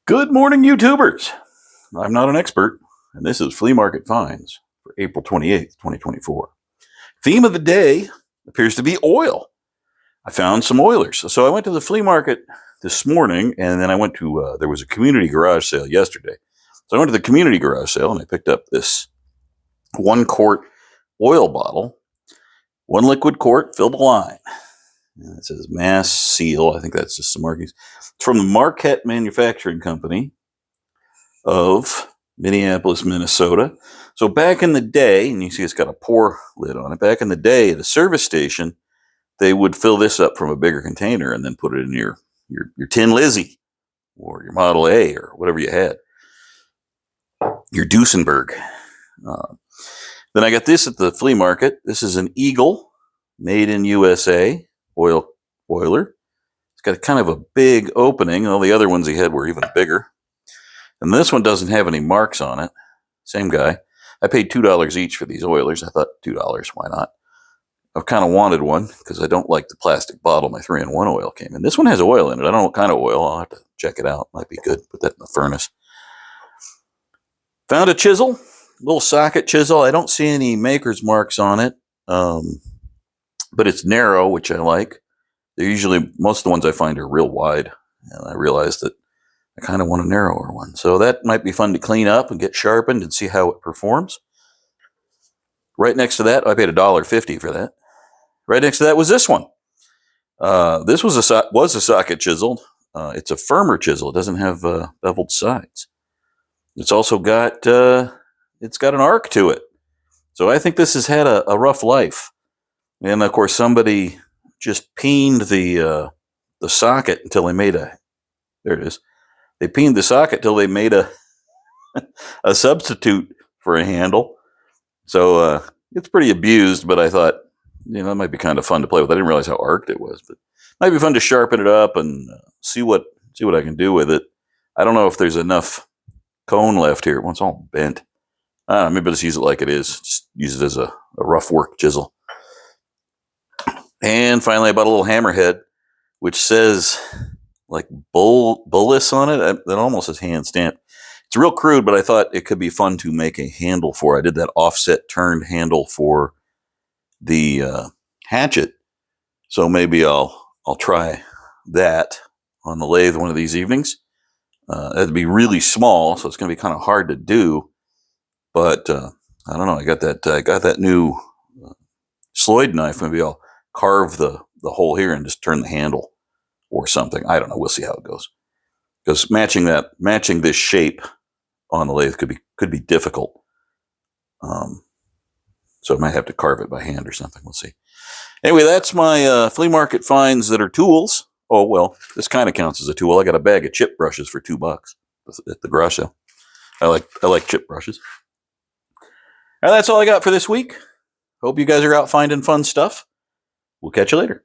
Good morning, YouTubers. I'm not an expert, and this is Flea Market Finds for April 28th, 2024. Theme of the day appears to be oil. I found some oilers. So I went to the flea market this morning, and then I went to, there was a community garage sale yesterday. So I went to the community garage sale, and I picked up this 1-quart oil bottle, 1 liquid quart, filled a line. And it says Mass Seal. I think that's just some markings. It's from the Marquette Manufacturing Company of Minneapolis, Minnesota. So back in the day, and you see it's got a pour lid on it, back in the day, the service station, they would fill this up from a bigger container and then put it in your Tin Lizzie or your Model A or whatever you had, your Duesenberg. Then I got this at the flea market. This is an Eagle, made in USA oiler. It's got kind of a big opening. All the other ones he had were even bigger. And this one doesn't have any marks on it. Same guy. I paid $2 each for these oilers. I thought $2, why not? I've kind of wanted one because I don't like the plastic bottle my 3-in-1 oil came in. This one has oil in it. I don't know what kind of oil. I'll have to check it out. Might be good. Put that in the furnace. Found a chisel, little socket chisel. I don't see any maker's marks on it, but it's narrow, which I like. They're usually, most of the ones I find are real wide, and I realized that I kind of want a narrower one. So that might be fun to clean up and get sharpened and see how it performs. Right next to that, I paid $1.50 for that. Right next to that was this one. This was a socket chisel. It's a firmer chisel. It doesn't have beveled sides. It's also got it's got an arc to it. So I think this has had a rough life. And of course, somebody just peened the socket until they made a. There it is. They peened the socket till they made a a substitute for a handle. So it's pretty abused, but I thought, it might be kind of fun to play with. I didn't realize how arced it was, but it might be fun to sharpen it up and see what I can do with it. I don't know if there's enough cone left here. Well, it's all bent. I don't know, maybe just use it like it is. Just use it as a rough work chisel. And finally, I bought a little hammerhead, which says like Bullis on it. That almost is hand stamped. It's real crude, but I thought it could be fun to make a handle for. I did that offset turned handle for the hatchet, so maybe I'll try that on the lathe one of these evenings. It'd be really small, so it's going to be kind of hard to do. But I don't know. I got that new Sloyd knife. Maybe I'll carve the hole here and just turn the handle or something. I don't know. We'll see how it goes. Because matching this shape on the lathe could be difficult. So I might have to carve it by hand or something. We'll see. Anyway, that's my flea market finds that are tools. Oh, well, this kind of counts as a tool. I got a bag of chip brushes for $2 at the garage sale. I like chip brushes. All right, that's all I got for this week. Hope you guys are out finding fun stuff. We'll catch you later.